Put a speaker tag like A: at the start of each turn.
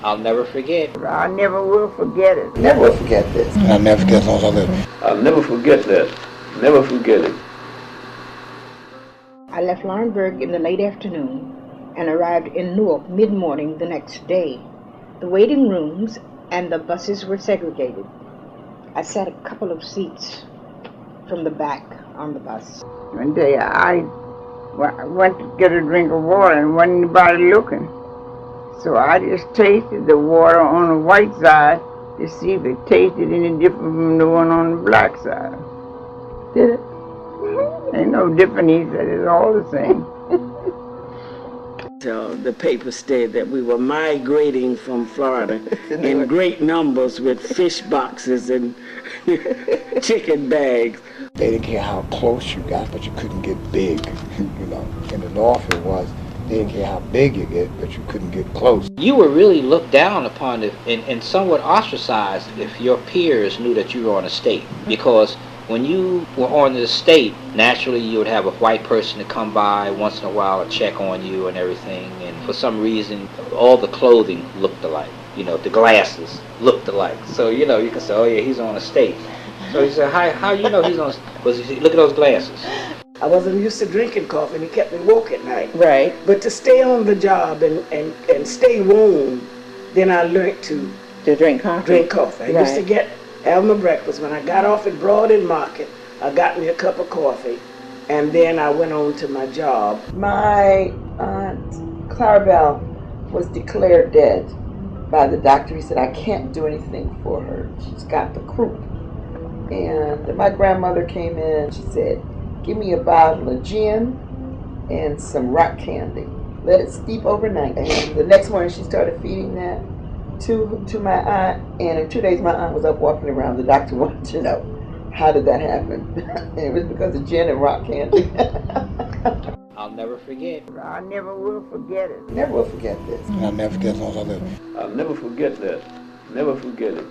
A: I'll never forget.
B: I never will forget it.
C: Never will forget this.
D: I'll never forget as long as I live.
E: I'll never forget that. Never forget it.
F: I left Laurinburg in the late afternoon and arrived in Newark mid-morning the next day. The waiting rooms and the buses were segregated. I sat a couple of seats from the back on the bus.
B: One day I went to get a drink of water and wasn't anybody looking. So I just tasted the water on the white side to see if it tasted any different from the one on the black side. Did it? Ain't no different, he said, it's all the same.
G: So the paper said that we were migrating from Florida in great numbers with fish boxes and chicken bags.
D: They didn't care how close you got, but you couldn't get big. You know, in the North it was, they didn't care how big you get, but you couldn't get close.
A: You were really looked down upon and somewhat ostracized if your peers knew that you were on a state. Because when you were on the estate, naturally you would have a white person to come by once in a while and check on you and everything. And for some reason, all the clothing looked alike. You know, the glasses looked alike. So, you know, you can say, oh yeah, he's on a estate. So he said, how you know he's on, because look at those glasses.
G: I wasn't used to drinking coffee and it kept me woke at night.
F: Right.
G: But to stay on the job and stay warm, then I learned to
F: drink coffee.
G: I used to have my breakfast. When I got off at Broad and Market, I got me a cup of coffee, and then I went on to my job.
C: My aunt Clarabelle was declared dead by the doctor. He said, I can't do anything for her. She's got the croup. And my grandmother came in. She said, give me a bottle of gin and some rock candy. Let it steep overnight. And the next morning she started feeding that to my aunt, and in 2 days my aunt was up walking around. The doctor wanted to know, how did that happen? And it was because of gin and rock candy.
A: I'll never forget.
B: I never will forget it.
C: Never will forget this.
D: I'll never forget as long as I live.
E: I'll never forget that. Never forget it.